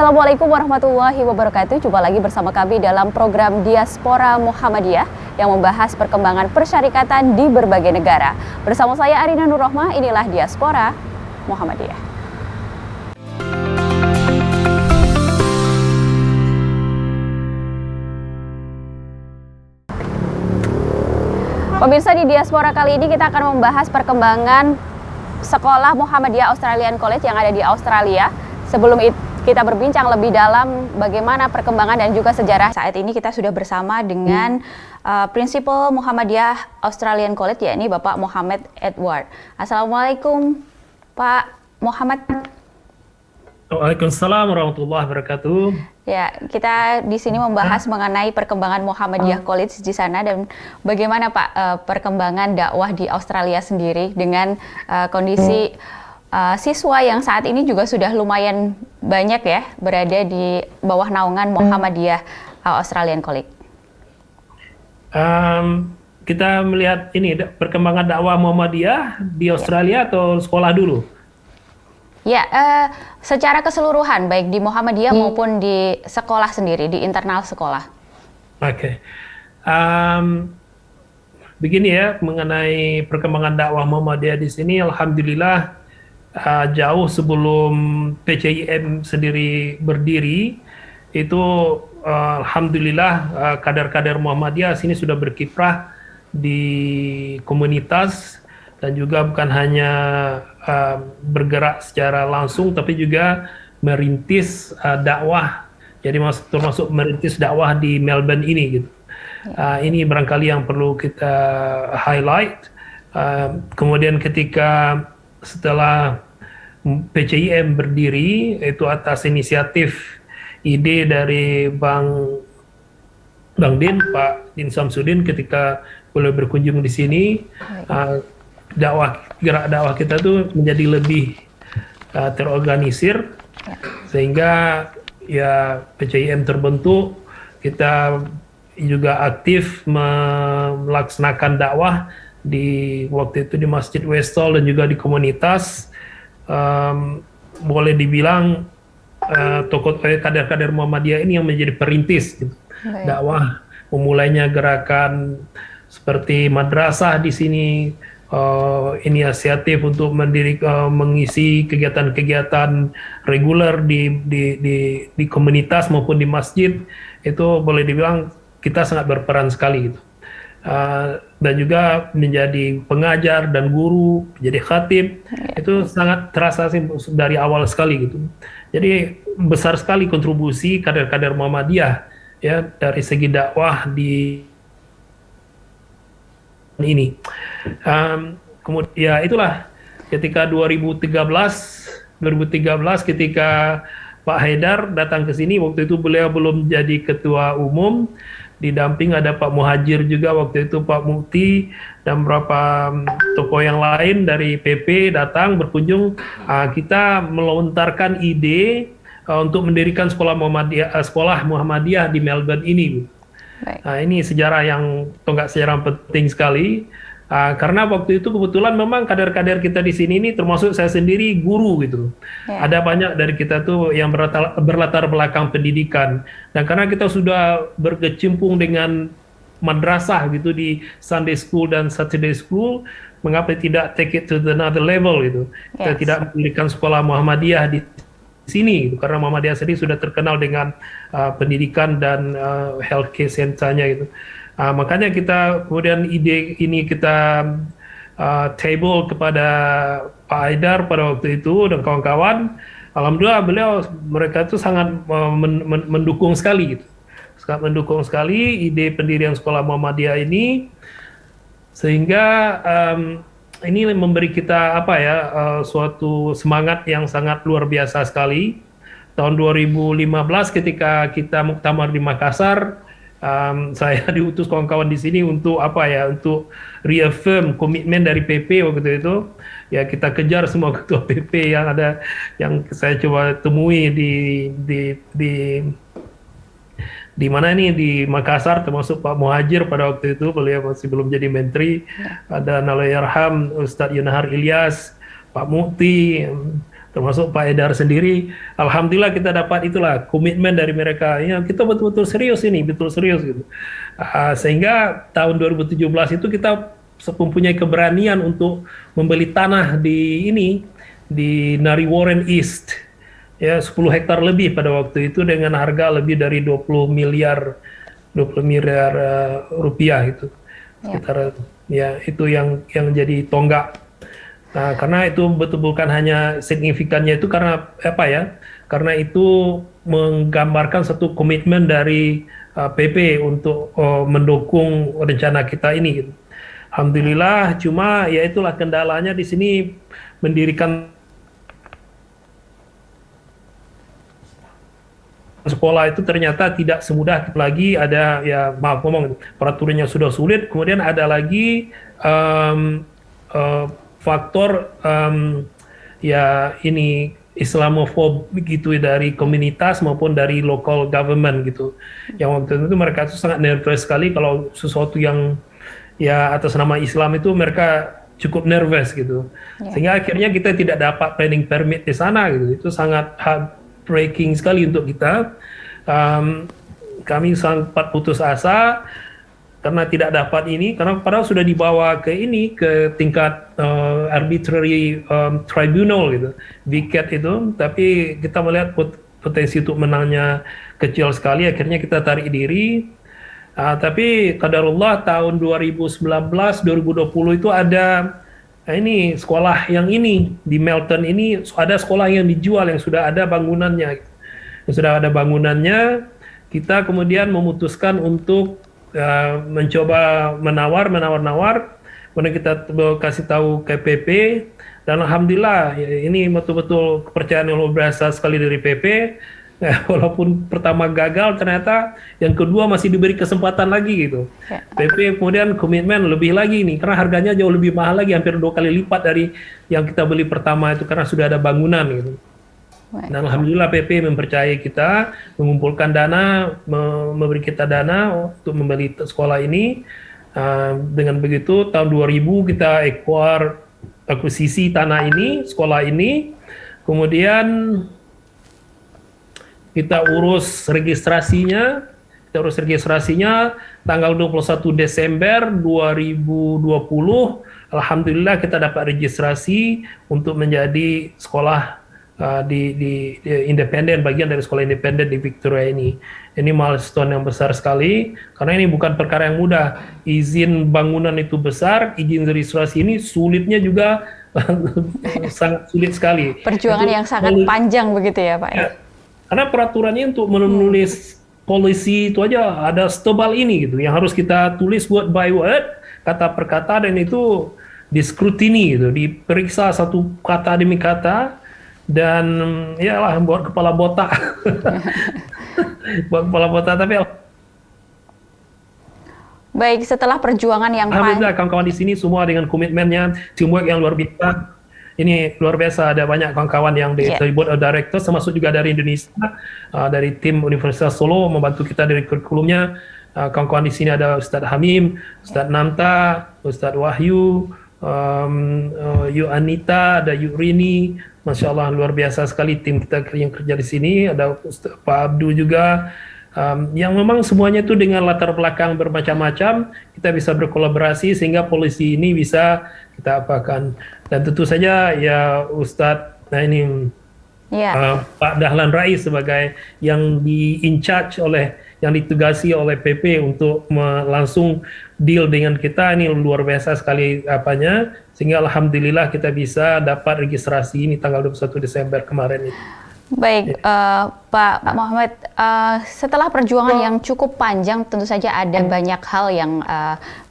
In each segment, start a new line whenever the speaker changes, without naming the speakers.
Assalamualaikum warahmatullahi wabarakatuh. Jumpa lagi bersama kami dalam program Diaspora Muhammadiyah yang membahas perkembangan persyarikatan di berbagai negara. Bersama saya Arina Nurrohmah, inilah Diaspora Muhammadiyah. Pemirsa, di Diaspora kali ini kita akan membahas perkembangan sekolah Muhammadiyah Australian College yang ada di Australia. Sebelum itu kita berbincang lebih dalam bagaimana perkembangan dan juga sejarah. Saat ini kita sudah bersama dengan Prinsipal Muhammadiyah Australian College, yakni Bapak Muhammad Edward. Assalamualaikum Pak Muhammad.
Waalaikumsalam warahmatullahi wabarakatuh.
Ya, kita di sini membahas mengenai perkembangan Muhammadiyah College di sana dan bagaimana Pak perkembangan dakwah di Australia sendiri dengan kondisi siswa yang saat ini juga sudah lumayan banyak ya berada di bawah naungan Muhammadiyah Australian College.
Kita melihat ini perkembangan dakwah Muhammadiyah di Australia atau sekolah dulu?
Ya, secara keseluruhan baik di Muhammadiyah maupun di sekolah sendiri, di internal sekolah.
Oke. Begini ya, mengenai perkembangan dakwah Muhammadiyah di sini, alhamdulillah jauh sebelum PCIM sendiri berdiri, itu alhamdulillah kader-kader Muhammadiyah sini sudah berkiprah di komunitas dan juga bukan hanya bergerak secara langsung tapi juga merintis dakwah. Jadi termasuk merintis dakwah di Melbourne ini gitu. Ini barangkali yang perlu kita highlight. Kemudian ketika setelah PCIM berdiri, itu atas inisiatif ide dari Bang Din, Pak Din Samsudin, ketika boleh berkunjung di sini, gerak dakwah kita tuh menjadi lebih terorganisir, sehingga ya PCIM terbentuk. Kita juga aktif melaksanakan dakwah di waktu itu di Masjid Westall dan juga di komunitas. Boleh dibilang tokoh kader-kader Muhammadiyah ini yang menjadi perintis gitu. Dakwah, memulainya gerakan seperti madrasah di sini, inisiatif untuk mengisi kegiatan-kegiatan reguler di komunitas maupun di masjid. Itu boleh dibilang kita sangat berperan sekali gitu. Dan juga menjadi pengajar dan guru, menjadi khatib, itu sangat terasa sih dari awal sekali gitu. Jadi besar sekali kontribusi kader-kader Muhammadiyah ya dari segi dakwah di ini. Kemudian ya itulah ketika 2013 ketika Pak Haidar datang ke sini, waktu itu beliau belum jadi ketua umum, didamping ada Pak Muhajir juga waktu itu, Pak Mukti dan beberapa tokoh yang lain dari PP datang berkunjung. Kita melontarkan ide untuk mendirikan sekolah Muhammadiyah di Melbourne ini. Ini sejarah yang tonggak sejarah penting sekali. Karena waktu itu kebetulan memang kader-kader kita di sini ini termasuk saya sendiri guru gitu. Ada banyak dari kita tuh yang berlatar belakang pendidikan, dan karena kita sudah berkecimpung dengan madrasah gitu di Sunday School dan Saturday School, mengapa tidak take it to another level gitu? Kita tidak mendirikan sekolah Muhammadiyah di sini gitu, karena Muhammadiyah sendiri sudah terkenal dengan pendidikan dan healthcare center-nya gitu. Makanya kita kemudian ide ini kita table kepada Pak Haidar pada waktu itu dan kawan-kawan. Alhamdulillah mereka itu sangat mendukung sekali gitu. Sangat mendukung sekali ide pendirian sekolah Muhammadiyah ini, sehingga ini memberi kita suatu semangat yang sangat luar biasa sekali. Tahun 2015 ketika kita muktamar di Makassar, saya diutus kawan-kawan di sini untuk untuk reaffirm komitmen dari PP waktu itu. Ya, kita kejar semua ketua PP yang ada, yang saya coba temui di mana ini di Makassar, termasuk Pak Muhajir pada waktu itu, beliau masih belum jadi menteri. Ada Allahyarham Ustadz Yunahar Ilyas, Pak Mukti, termasuk Pak Haidar sendiri. Alhamdulillah kita dapat itulah komitmen dari mereka. Ya, kita betul-betul serius ini, betul serius gitu. Sehingga tahun 2017 itu kita mempunyai keberanian untuk membeli tanah di Nari Warren East, ya 10 hektar lebih pada waktu itu dengan harga lebih dari 20 miliar rupiah itu sekitar, ya itu yang jadi tonggak. Nah, karena itu betul bukan hanya signifikannya itu karena apa ya? Karena itu menggambarkan satu komitmen dari PP untuk mendukung rencana kita ini gitu. Alhamdulillah, cuma ya itulah kendalanya di sini mendirikan sekolah itu ternyata tidak semudah lagi. Ada ya maaf ngomong peraturannya sudah sulit, kemudian ada lagi faktor ya ini Islamofob begitu dari komunitas maupun dari local government gitu. Yang waktu itu mereka itu sangat nervous sekali kalau sesuatu yang ya atas nama Islam itu mereka cukup nervous gitu. Sehingga akhirnya kita tidak dapat planning permit di sana gitu. Itu sangat heartbreaking sekali untuk kita. Kami sangat putus asa karena tidak dapat ini, karena padahal sudah dibawa ke tingkat arbitrary tribunal gitu, VCAT itu, tapi kita melihat potensi untuk menangnya kecil sekali, akhirnya kita tarik diri. Tapi qadarullah tahun 2019 2020 itu ada ini sekolah yang ini di Melton ini, ada sekolah yang dijual yang sudah ada bangunannya. Yang sudah ada bangunannya, kita kemudian memutuskan untuk mencoba menawar, kemudian kita kasih tahu ke PP, dan alhamdulillah ini betul-betul kepercayaan yang luar biasa sekali dari PP. Walaupun pertama gagal, ternyata yang kedua masih diberi kesempatan lagi gitu. PP kemudian komitmen lebih lagi nih, karena harganya jauh lebih mahal lagi, hampir 2 kali lipat dari yang kita beli pertama itu, karena sudah ada bangunan gitu. Dan alhamdulillah PP mempercayai kita, mengumpulkan dana, memberi kita dana untuk membeli sekolah ini. Dengan begitu tahun 2000 kita akuisisi tanah ini, sekolah ini, kemudian kita urus registrasinya. Tanggal 21 Desember 2020, alhamdulillah kita dapat registrasi untuk menjadi sekolah di independen, bagian dari sekolah independen di Victoria ini. Ini milestone yang besar sekali, karena ini bukan perkara yang mudah. Izin bangunan itu besar, izin registrasi ini sulitnya juga sangat sulit sekali.
Perjuangan yang sangat panjang begitu ya Pak?
Ya, karena peraturannya untuk menulis polisi itu aja ada setebal ini gitu, yang harus kita tulis word by word, kata per kata, dan itu diskrutini gitu, diperiksa satu kata demi kata, dan ya lah buat kepala botak. Buat kepala botak, tapi
baik, setelah perjuangan yang
alhamdulillah kawan-kawan di sini semua dengan komitmennya, teamwork yang luar biasa. Ini luar biasa, ada banyak kawan-kawan yang dari board of directors, termasuk juga dari Indonesia, dari tim Universitas Solo membantu kita dari kurikulumnya. Kawan-kawan di sini ada Ustadz Hamim, Ustadz Namta, Ustadz Wahyu, Yu Anita, ada Yu Rini. Masya Allah, luar biasa sekali tim kita yang kerja di sini. Ada Pak Abdu juga, yang memang semuanya itu dengan latar belakang bermacam-macam, kita bisa berkolaborasi sehingga polisi ini bisa kita apakan. Dan tentu saja ya Ustadz, nah ini Pak Dahlan Rais sebagai yang yang ditugasi oleh PP untuk langsung deal dengan kita, ini luar biasa sekali apanya, sehingga alhamdulillah kita bisa dapat registrasi ini tanggal 21 Desember kemarin itu.
Baik, Pak Muhammad, setelah perjuangan yang cukup panjang, tentu saja ada banyak hal yang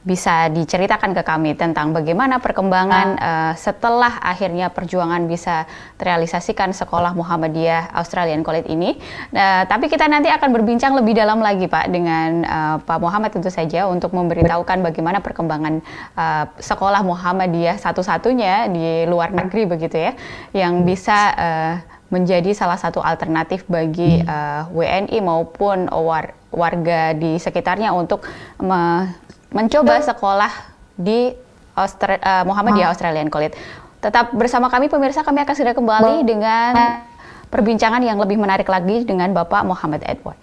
bisa diceritakan ke kami tentang bagaimana perkembangan setelah akhirnya perjuangan bisa terrealisasikan sekolah Muhammadiyah Australian College ini. Tapi kita nanti akan berbincang lebih dalam lagi, Pak, dengan Pak Muhammad tentu saja untuk memberitahukan bagaimana perkembangan sekolah Muhammadiyah satu-satunya di luar negeri begitu ya, yang bisa menjadi salah satu alternatif bagi WNI maupun warga di sekitarnya untuk mencoba sekolah di Muhammadiyah Australian College. Tetap bersama kami pemirsa, kami akan segera kembali dengan perbincangan yang lebih menarik lagi dengan Bapak Muhammad Edward.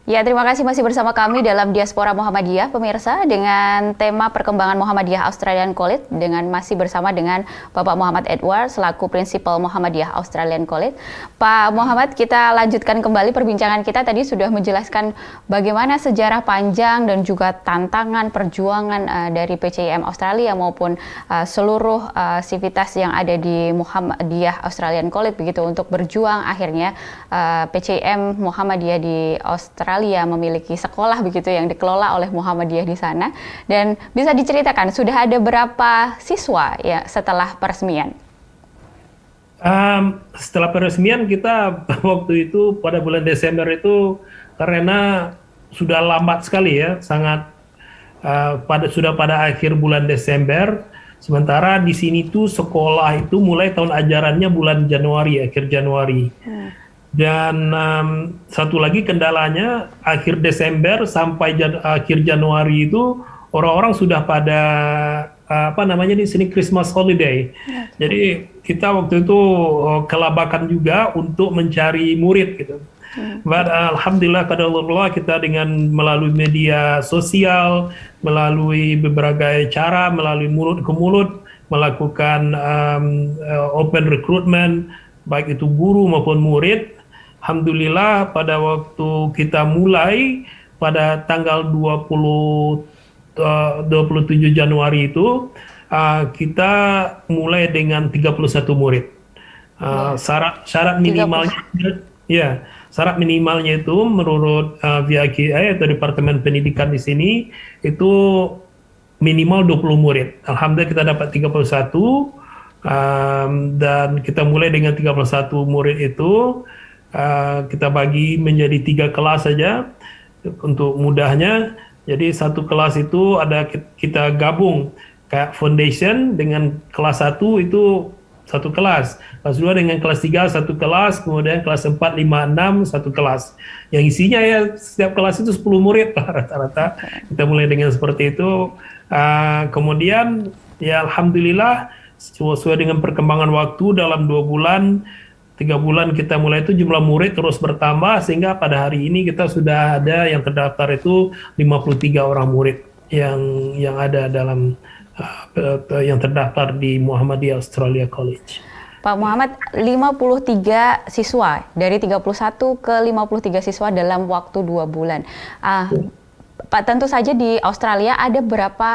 Ya, terima kasih masih bersama kami dalam Diaspora Muhammadiyah, pemirsa, dengan tema perkembangan Muhammadiyah Australian College, dengan masih bersama dengan Bapak Muhammad Edward selaku Prinsipal Muhammadiyah Australian College. Pak Muhammad, kita lanjutkan kembali perbincangan kita. Tadi sudah menjelaskan bagaimana sejarah panjang dan juga tantangan perjuangan dari PCIM Australia maupun seluruh sivitas yang ada di Muhammadiyah Australian College begitu untuk berjuang akhirnya PCIM Muhammadiyah di Australia memiliki sekolah begitu yang dikelola oleh Muhammadiyah di sana. Dan bisa diceritakan sudah ada berapa siswa ya setelah peresmian?
Setelah peresmian kita waktu itu pada bulan Desember itu karena sudah lambat sekali ya, sangat sudah pada akhir bulan Desember. Sementara di sini tuh sekolah itu mulai tahun ajarannya bulan Januari, akhir Januari. Dan satu lagi kendalanya akhir Desember sampai akhir Januari itu orang-orang sudah pada di sini Christmas holiday. Jadi kita waktu itu kelabakan juga untuk mencari murid gitu. But alhamdulillah qadarullah kita dengan melalui media sosial, melalui beberapa cara, melalui mulut ke mulut melakukan open recruitment baik itu guru maupun murid. Alhamdulillah pada waktu kita mulai pada tanggal 27 Januari itu kita mulai dengan 31 murid. Syarat minimalnya itu menurut VIKI atau Departemen Pendidikan di sini itu minimal 20 murid. Alhamdulillah kita dapat 31 dan kita mulai dengan 31 murid itu. Kita bagi menjadi 3 kelas saja untuk mudahnya. Jadi satu kelas itu ada kita gabung kayak foundation dengan kelas 1 itu satu kelas, kelas 2 dengan kelas 3 satu kelas, kemudian kelas 4, 5, 6 satu kelas. Yang isinya ya setiap kelas itu 10 murid rata-rata. Kita mulai dengan seperti itu. Kemudian ya alhamdulillah sesuai dengan perkembangan waktu dalam 2 bulan 3 bulan kita mulai itu jumlah murid terus bertambah sehingga pada hari ini kita sudah ada yang terdaftar itu 53 orang murid yang ada dalam yang terdaftar di Muhammadiyah Australia College.
Pak Muhammad, 53 siswa dari 31 ke 53 siswa dalam waktu 2 bulan. Pak, tentu saja di Australia ada berapa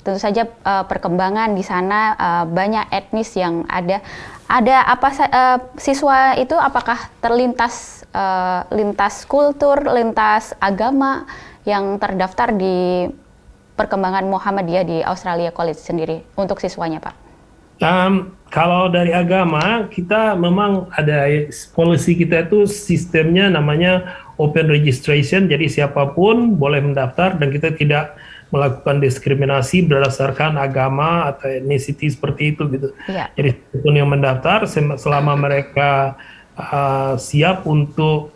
tentu saja perkembangan di sana, banyak etnis yang ada. Ada apa siswa itu apakah terlintas lintas kultur, lintas agama yang terdaftar di perkembangan Muhammadiyah di Australia College sendiri untuk siswanya, Pak?
Kalau dari agama, kita memang ada polisi kita itu sistemnya namanya open registration, jadi siapapun boleh mendaftar dan kita tidak melakukan diskriminasi berdasarkan agama atau etnisiti seperti itu gitu. Yeah. Jadi siapapun yang mendaftar selama mereka siap untuk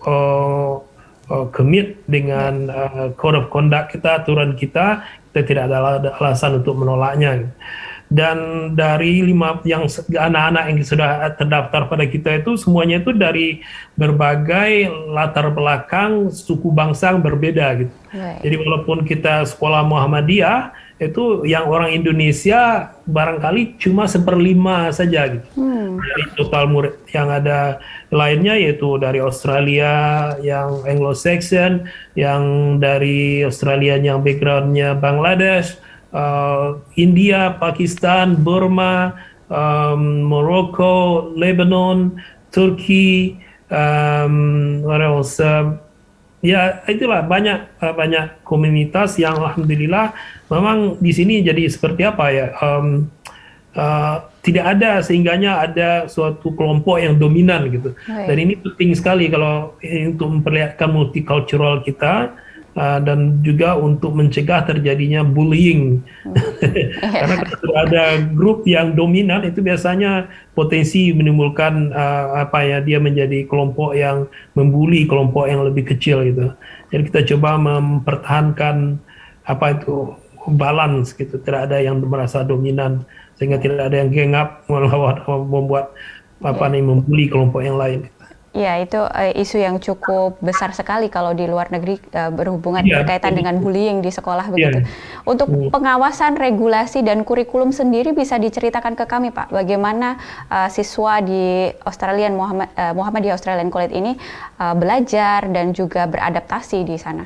commit dengan code of conduct kita, aturan kita tidak ada alasan untuk menolaknya. Dan dari anak-anak yang sudah terdaftar pada kita itu semuanya itu dari berbagai latar belakang suku bangsa yang berbeda gitu. Right. Jadi walaupun kita sekolah Muhammadiyah itu yang orang Indonesia barangkali cuma 1/5 saja gitu. Dari total murid yang ada lainnya yaitu dari Australia yang Anglo-Saxon, yang dari Australia yang backgroundnya Bangladesh, India, Pakistan, Burma, Morocco, Lebanon, Turki, what else? Ya itulah banyak komunitas yang alhamdulillah memang di sini jadi seperti apa ya? Tidak ada sehingganya ada suatu kelompok yang dominan gitu. Dan ini penting sekali kalau untuk memperlihatkan multicultural kita. Dan juga untuk mencegah terjadinya bullying. Karena kalau ada grup yang dominan itu biasanya potensi menimbulkan dia menjadi kelompok yang membuli kelompok yang lebih kecil gitu. Jadi kita coba mempertahankan balance gitu, tidak ada yang merasa dominan sehingga tidak ada yang gang up melawan membuat membuli kelompok yang lain.
Ya, itu isu yang cukup besar sekali kalau di luar negeri berhubungan
Iya,
berkaitan dengan bullying di sekolah begitu.
iya.
Untuk pengawasan, regulasi dan kurikulum sendiri bisa diceritakan ke kami, Pak, bagaimana siswa di Muhammadiyah Australian College ini belajar dan juga beradaptasi di sana.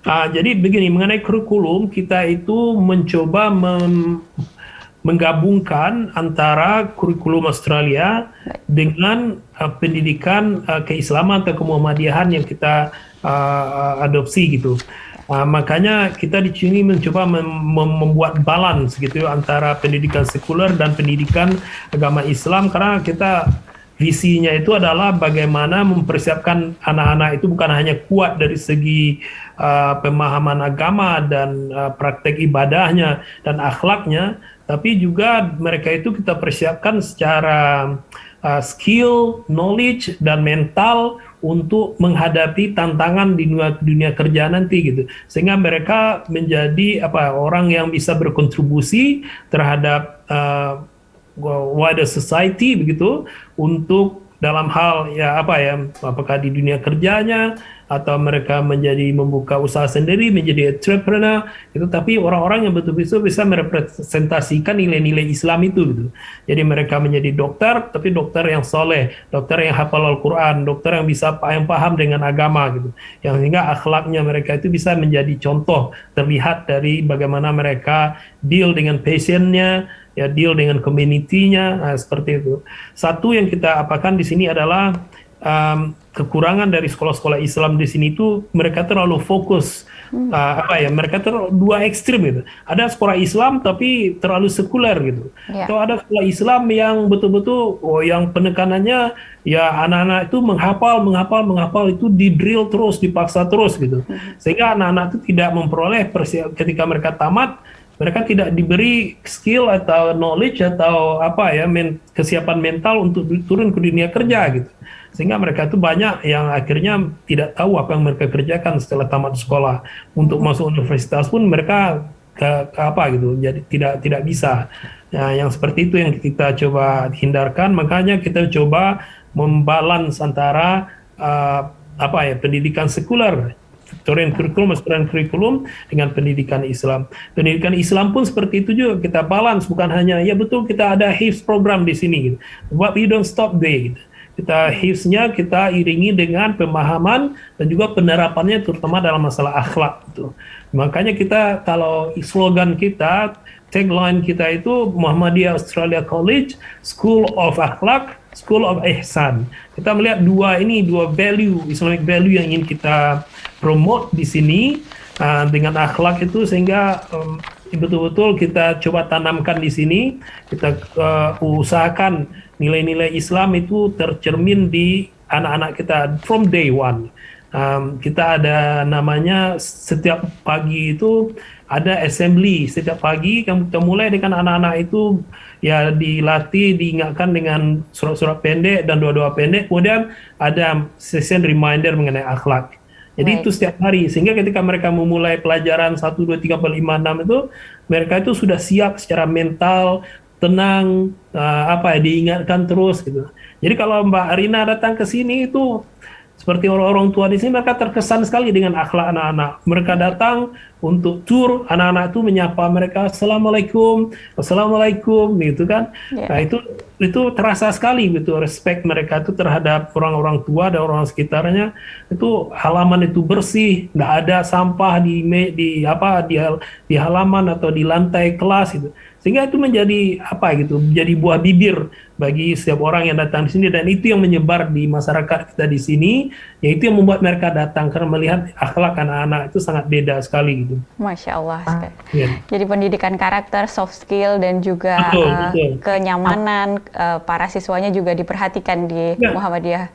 Jadi begini, mengenai kurikulum kita itu mencoba menggabungkan antara kurikulum Australia dengan pendidikan keislaman atau kemuhammadiyahan yang kita adopsi gitu. Makanya kita di sini mencoba membuat balance gitu antara pendidikan sekuler dan pendidikan agama Islam, karena kita visinya itu adalah bagaimana mempersiapkan anak-anak itu bukan hanya kuat dari segi pemahaman agama dan praktek ibadahnya dan akhlaknya, tapi juga mereka itu kita persiapkan secara skill, knowledge, dan mental untuk menghadapi tantangan di dunia kerja nanti gitu, sehingga mereka menjadi orang yang bisa berkontribusi terhadap wider society begitu, untuk dalam hal apakah di dunia kerjanya atau mereka membuka usaha sendiri, menjadi entrepreneur itu, tapi orang-orang yang betul-betul bisa merepresentasikan nilai-nilai Islam itu gitu. Jadi mereka menjadi dokter, tapi dokter yang soleh, dokter yang hafal Al-Quran, dokter yang yang paham dengan agama gitu, yang sehingga akhlaknya mereka itu bisa menjadi contoh terlihat dari bagaimana mereka deal dengan pasiennya, ya deal dengan community-nya, seperti itu. Satu yang kita apakan di sini adalah kekurangan dari sekolah-sekolah Islam di sini itu mereka terlalu fokus mereka terlalu dua ekstrim gitu. Ada sekolah Islam tapi terlalu sekuler gitu. Atau ada sekolah Islam yang betul-betul yang penekanannya ya anak-anak itu menghafal itu di drill terus, dipaksa terus gitu. Sehingga anak-anak itu tidak memperoleh ketika mereka tamat, mereka tidak diberi skill atau knowledge atau kesiapan mental untuk turun ke dunia kerja gitu. Sehingga mereka itu banyak yang akhirnya tidak tahu apa yang mereka kerjakan setelah tamat sekolah. Untuk masuk universitas pun mereka jadi tidak bisa. Nah, yang seperti itu yang kita coba hindarkan. Makanya kita coba membalance antara pendidikan sekuler, Victorian curriculum dengan pendidikan Islam. Pendidikan Islam pun seperti itu juga kita balance, bukan hanya ya betul kita ada hifz program di sini gitu. But we don't stop there gitu. Kita hifznya kita iringi dengan pemahaman dan juga penerapannya terutama dalam masalah akhlak gitu. Makanya kita kalau slogan kita, tagline kita itu Muhammadiyah Australia College, School of Akhlak, School of Ihsan. Kita melihat dua value, Islamic value yang ingin kita promote di sini dengan akhlak itu, sehingga betul-betul kita coba tanamkan di sini. Kita usahakan nilai-nilai Islam itu tercermin di anak-anak kita from day one. Kita ada namanya setiap pagi itu ada assembly setiap pagi. Kita mulai dengan anak-anak itu ya dilatih, diingatkan dengan surat-surat pendek dan doa-doa pendek. Kemudian ada session reminder mengenai akhlak. Jadi itu setiap hari, sehingga ketika mereka memulai pelajaran 1, 2, 3, 4, 5, 6 itu, mereka itu sudah siap secara mental, tenang, diingatkan terus gitu. Jadi kalau Mbak Arina datang ke sini itu seperti orang-orang tua di sini, mereka terkesan sekali dengan akhlak anak-anak. Mereka datang untuk tur, anak-anak itu menyapa mereka, assalamualaikum gitu kan. Nah itu terasa sekali gitu, respect mereka itu terhadap orang-orang tua dan orang sekitarnya. Itu halaman itu bersih, nggak ada sampah di halaman atau di lantai kelas gitu. Sehingga itu menjadi menjadi buah bibir bagi setiap orang yang datang di sini, dan itu yang menyebar di masyarakat kita di sini, yaitu yang membuat mereka datang karena melihat akhlak anak-anak itu sangat beda sekali gitu.
Masya Allah. Jadi pendidikan karakter, soft skill, dan juga kenyamanan para siswanya juga diperhatikan di Muhammadiyah.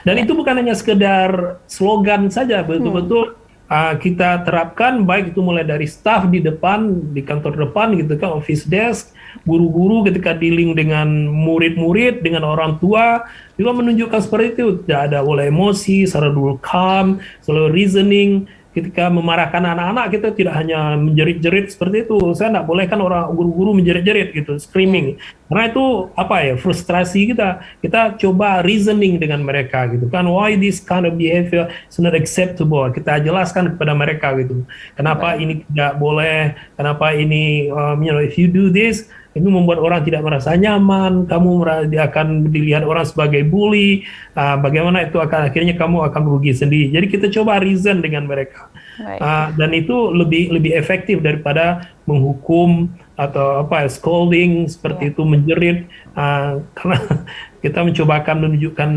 Dan itu bukan hanya sekedar slogan saja, betul-betul kita terapkan, baik itu mulai dari staff di depan, di kantor depan gitu kan, office desk, guru-guru ketika dealing dengan murid-murid, dengan orang tua, juga menunjukkan seperti itu. Tidak ada oleh emosi, secara dulu calm, selalu reasoning, ketika memarahkan anak-anak kita tidak hanya menjerit-jerit seperti itu. Saya tidak boleh kan orang guru-guru menjerit-jerit gitu, screaming. Karena itu apa ya, frustrasi kita. Kita coba reasoning dengan mereka gitu kan. Why this kind of behavior is not acceptable? Kita jelaskan kepada mereka gitu. Kenapa ini tidak boleh? Kenapa ini if you do this, itu membuat orang tidak merasa nyaman, akan dilihat orang sebagai bully, bagaimana itu akan akhirnya kamu akan rugi sendiri. Jadi kita coba reason dengan mereka. Dan itu lebih efektif daripada menghukum atau scolding seperti itu, menjerit, karena kita mencobakan menunjukkan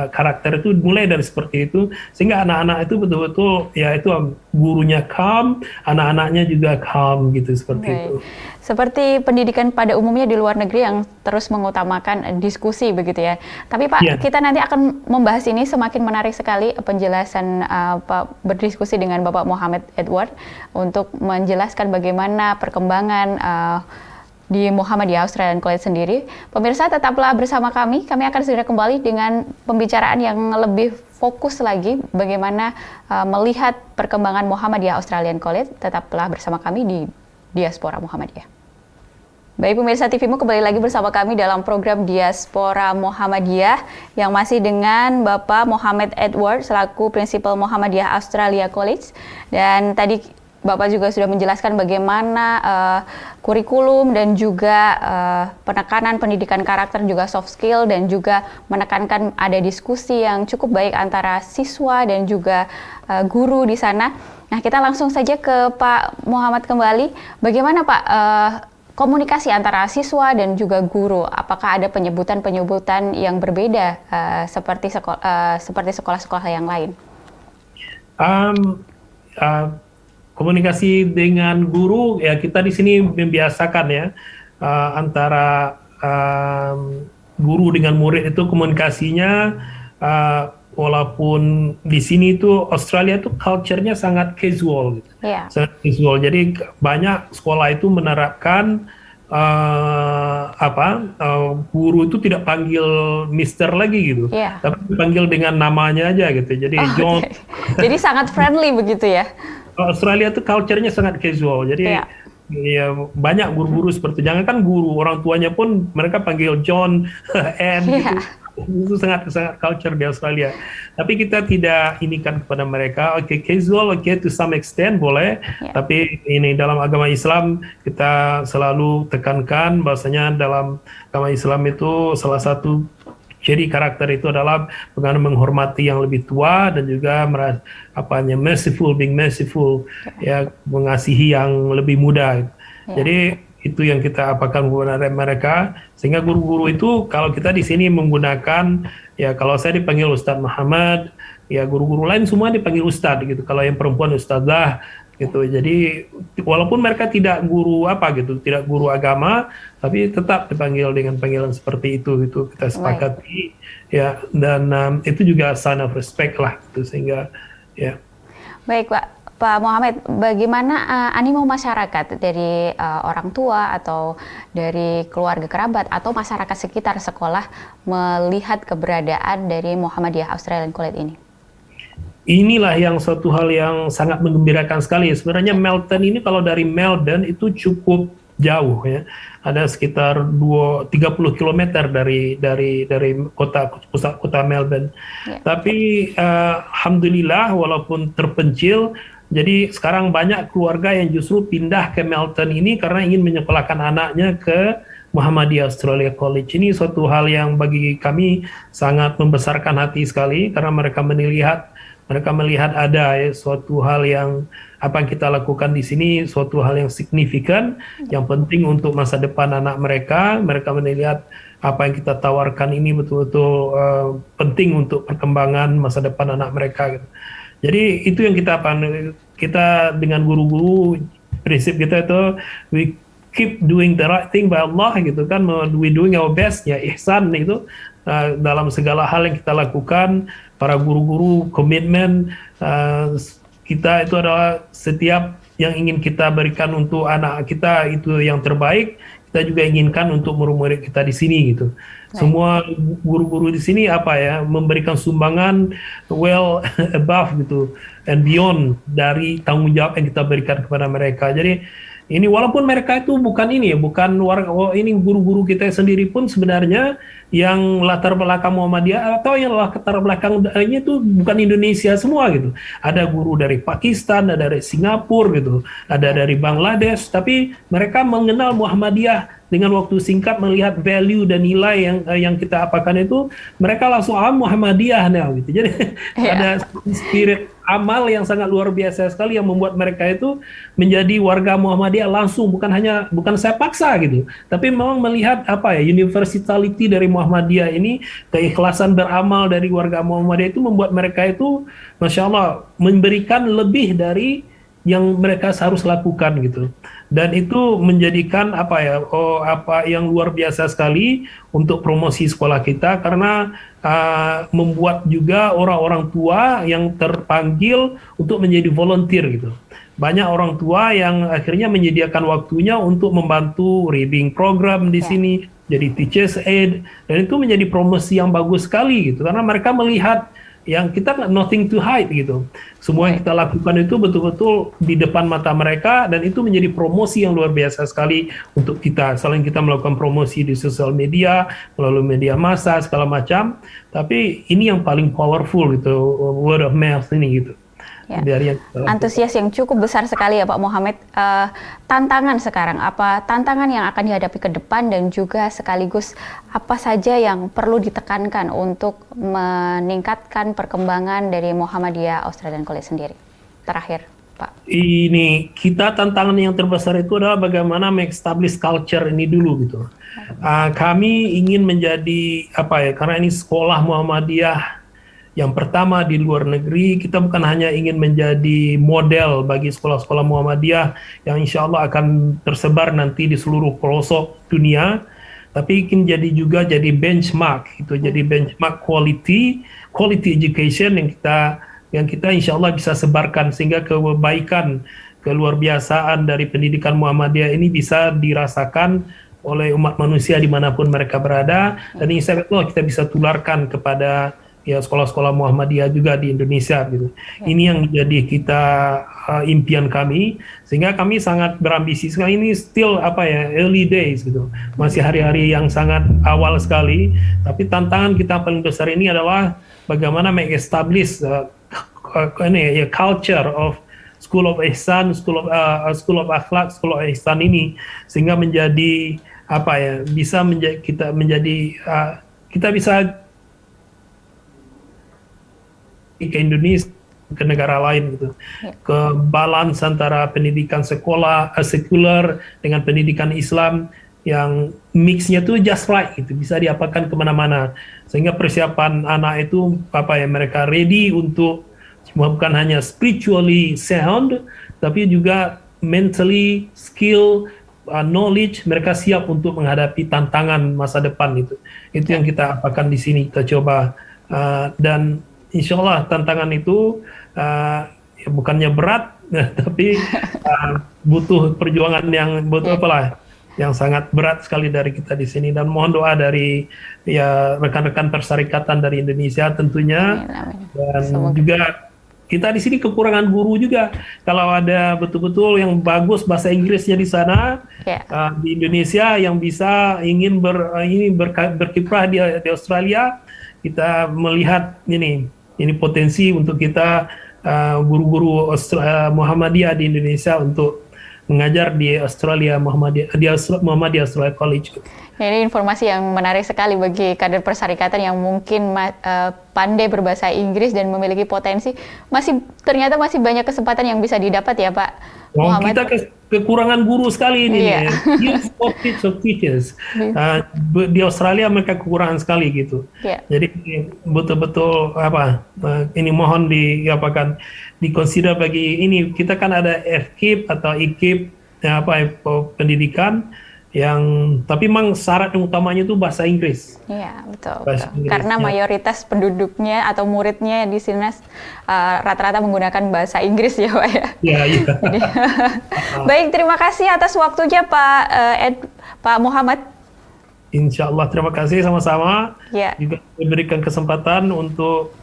karakter itu mulai dari seperti itu, sehingga anak-anak itu betul-betul ya itu gurunya calm, anak-anaknya juga calm gitu, seperti itu.
Seperti pendidikan pada umumnya di luar negeri yang terus mengutamakan diskusi begitu ya. Tapi Pak, kita nanti akan membahas ini, semakin menarik sekali penjelasan Pak berdiskusi dengan Bapak Muhammad Edward untuk menjelaskan bagaimana perkembangan di Muhammadiyah Australian College sendiri. Pemirsa, tetaplah bersama kami. Kami akan segera kembali dengan pembicaraan yang lebih fokus lagi bagaimana melihat perkembangan Muhammadiyah Australian College. Tetaplah bersama kami di Diaspora Muhammadiyah. Baik pemirsa TVMU, kembali lagi bersama kami dalam program Diaspora Muhammadiyah yang masih dengan Bapak Muhammad Edward selaku Prinsipal Muhammadiyah Australia College. Dan tadi Bapak juga sudah menjelaskan bagaimana kurikulum dan juga penekanan pendidikan karakter, juga soft skill, dan juga menekankan ada diskusi yang cukup baik antara siswa dan juga guru di sana. Nah, kita langsung saja ke Pak Muhammad kembali. Bagaimana Pak komunikasi antara siswa dan juga guru? Apakah ada penyebutan-penyebutan yang berbeda seperti sekolah-sekolah yang lain?
Komunikasi dengan guru ya, kita di sini membiasakan ya, antara guru dengan murid itu komunikasinya, walaupun di sini itu Australia itu culture-nya sangat casual gitu. Sangat casual. Jadi banyak sekolah itu menerapkan guru itu tidak panggil Mister lagi gitu, tapi dipanggil dengan namanya aja gitu. Jadi John.
Jadi sangat friendly begitu ya.
Australia itu culture-nya sangat casual. Jadi ya banyak guru-guru seperti, jangan kan guru, orang tuanya pun mereka panggil John, Anne gitu. Itu sangat culture di Australia. Tapi kita tidak inikan kepada mereka. Casual, to some extent boleh. Tapi ini dalam agama Islam kita selalu tekankan bahwasanya dalam agama Islam itu salah satu ciri karakter itu adalah bagaimana menghormati yang lebih tua dan juga being merciful, ya, mengasihi yang lebih muda. Jadi itu yang kita apakan kepada mereka, sehingga guru-guru itu kalau kita di sini menggunakan, ya kalau saya dipanggil Ustadz Muhammad, ya guru-guru lain semua dipanggil Ustadz gitu. Kalau yang perempuan Ustadzah gitu. Jadi walaupun mereka tidak guru tidak guru agama, tapi tetap dipanggil dengan panggilan seperti itu gitu. Kita sepakati ya, dan itu juga sign of respect lah gitu, sehingga ya.
Baik Pak Muhammad, bagaimana animo masyarakat dari orang tua atau dari keluarga kerabat atau masyarakat sekitar sekolah melihat keberadaan dari Muhammadiyah Australian College ini?
Inilah yang suatu hal yang sangat menggembirakan sekali. Sebenarnya Melton ini kalau dari Melbourne itu cukup jauh ya. Ada sekitar 30 km dari pusat kota Melbourne. Tapi alhamdulillah walaupun terpencil, jadi sekarang banyak keluarga yang justru pindah ke Melton ini karena ingin menyekolahkan anaknya ke Muhammadiyah Australia College. Ini suatu hal yang bagi kami sangat membesarkan hati sekali, karena mereka melihat ada suatu hal yang apa yang kita lakukan di sini, suatu hal yang signifikan, yang penting untuk masa depan anak mereka. Mereka melihat apa yang kita tawarkan ini betul-betul penting untuk perkembangan masa depan anak mereka gitu. Jadi itu yang kita dengan guru-guru, prinsip kita itu we keep doing the right thing by Allah gitu kan, we doing our best ya, ihsan itu dalam segala hal yang kita lakukan. Para guru-guru komitmen kita itu adalah setiap yang ingin kita berikan untuk anak kita itu yang terbaik, kita kita juga inginkan untuk murid-murid kita di sini gitu. Semua guru-guru di sini memberikan sumbangan well above gitu and beyond dari tanggung jawab yang kita berikan kepada mereka. Jadi ini walaupun mereka itu bukan ini guru-guru kita sendiri pun sebenarnya yang latar belakang Muhammadiyah atau yang latar belakangnya itu bukan Indonesia semua gitu. Ada guru dari Pakistan, ada dari Singapura gitu, ada dari Bangladesh, tapi mereka mengenal Muhammadiyah dengan waktu singkat melihat value dan nilai yang kita apakan itu, mereka langsung Muhammadiyah gitu. Jadi ada spirit amal yang sangat luar biasa sekali yang membuat mereka itu menjadi warga Muhammadiyah langsung, bukan saya paksa gitu, tapi memang melihat universality dari Muhammadiyah ini, keikhlasan beramal dari warga Muhammadiyah itu membuat mereka itu Masya Allah memberikan lebih dari yang mereka harus lakukan gitu. Dan itu menjadikan yang luar biasa sekali untuk promosi sekolah kita, karena membuat juga orang-orang tua yang terpanggil untuk menjadi volunteer gitu. Banyak orang tua yang akhirnya menyediakan waktunya untuk membantu reading program di sini, jadi teachers aid, dan itu menjadi promosi yang bagus sekali gitu, karena mereka melihat yang kita nothing to hide gitu. Semua yang kita lakukan itu betul-betul di depan mata mereka, dan itu menjadi promosi yang luar biasa sekali untuk kita. Selain kita melakukan promosi di sosial media, melalui media massa segala macam, tapi ini yang paling powerful gitu, word of mouth ini gitu.
Antusias yang cukup besar sekali ya Pak Muhammad. Tantangan sekarang, apa tantangan yang akan dihadapi ke depan, dan juga sekaligus apa saja yang perlu ditekankan untuk meningkatkan perkembangan dari Muhammadiyah Australian College sendiri? Terakhir Pak.
Ini kita tantangan yang terbesar itu adalah bagaimana mengestablish culture ini dulu gitu. Kami ingin menjadi karena ini sekolah Muhammadiyah yang pertama di luar negeri, kita bukan hanya ingin menjadi model bagi sekolah-sekolah Muhammadiyah yang insya Allah akan tersebar nanti di seluruh pelosok dunia, tapi ingin jadi benchmark, itu jadi benchmark quality education yang kita insya Allah bisa sebarkan, sehingga kebaikan, keluar biasaan dari pendidikan Muhammadiyah ini bisa dirasakan oleh umat manusia dimanapun mereka berada, dan insya Allah kita bisa tularkan kepada sekolah-sekolah Muhammadiyah juga di Indonesia gitu. Ini yang jadi kita impian kami, sehingga kami sangat berambisi sekali. Ini still early days gitu, masih hari-hari yang sangat awal sekali, tapi tantangan kita paling besar ini adalah bagaimana mengestablish culture of School of Ihsan, School of Akhlak, School of Ihsan ini, sehingga menjadi kita bisa ke Indonesia, ke negara lain gitu. Ke balance antara pendidikan sekolah sekuler dengan pendidikan Islam yang mixnya tuh just right gitu, bisa diapakan kemana-mana, sehingga persiapan anak itu mereka ready untuk bukan hanya spiritually sound, tapi juga mentally skill, knowledge, mereka siap untuk menghadapi tantangan masa depan itu yang kita apakan di sini, kita coba dan insya Allah tantangan itu bukannya berat, tapi butuh perjuangan yang sangat berat sekali dari kita di sini, dan mohon doa dari rekan-rekan persyarikatan dari Indonesia tentunya. Dan juga kita di sini kekurangan guru juga. Kalau ada betul-betul yang bagus bahasa Inggrisnya di sana, di Indonesia, yang ingin berkiprah di Australia, kita melihat ini potensi untuk kita guru-guru Muhammadiyah di Indonesia untuk mengajar di Australia Muhammadiyah Australia College.
Ini informasi yang menarik sekali bagi kader persyarikatan yang mungkin pandai berbahasa Inggris dan memiliki potensi. Ternyata masih banyak kesempatan yang bisa didapat ya Pak Muhammad.
Kita kekurangan guru sekali ini. Of teachers. Di Australia mereka kekurangan sekali gitu. Jadi betul-betul ini mohon dikonsider bagi ini. Kita kan ada FKIP atau IKIP pendidikan tapi memang syarat yang utamanya itu bahasa Inggris.
Iya, betul,
Bahasa
betul. Karena
Inggrisnya.
mayoritas penduduknya atau muridnya di sini rata-rata menggunakan bahasa Inggris ya, Pak ya.
Ya, iya.
Jadi, baik, terima kasih atas waktunya Pak Muhammad.
Insya Allah, terima kasih sama-sama.
Ya,
Juga diberikan kesempatan untuk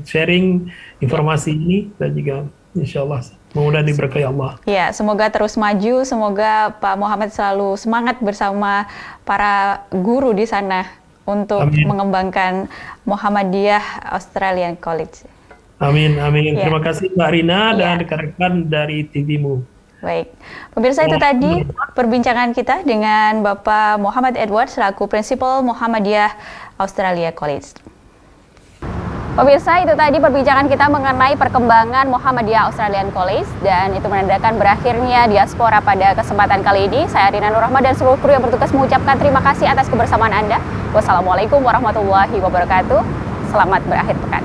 sharing informasi ini dan juga insya Allah mudah diberkahi Allah.
ya, semoga terus maju, semoga Pak Muhammad selalu semangat bersama para guru di sana untuk
Amin.
mengembangkan Muhammadiyah Australian College.
Amin, amin.
Ya.
Terima kasih Mbak Rina dan
Ya.
rekan-rekan dari TV-mu.
Baik, pemirsa, itu tadi perbincangan kita dengan Bapak Muhammad Edward selaku Prinsipal Muhammadiyah Australia College. Pemirsa, itu tadi perbincangan kita mengenai perkembangan Muhammadiyah Australian College dan itu menandakan berakhirnya diaspora pada kesempatan kali ini. Saya Rina Nur Rahma dan seluruh kru yang bertugas mengucapkan terima kasih atas kebersamaan Anda. Wassalamualaikum warahmatullahi wabarakatuh. Selamat berakhir pekan.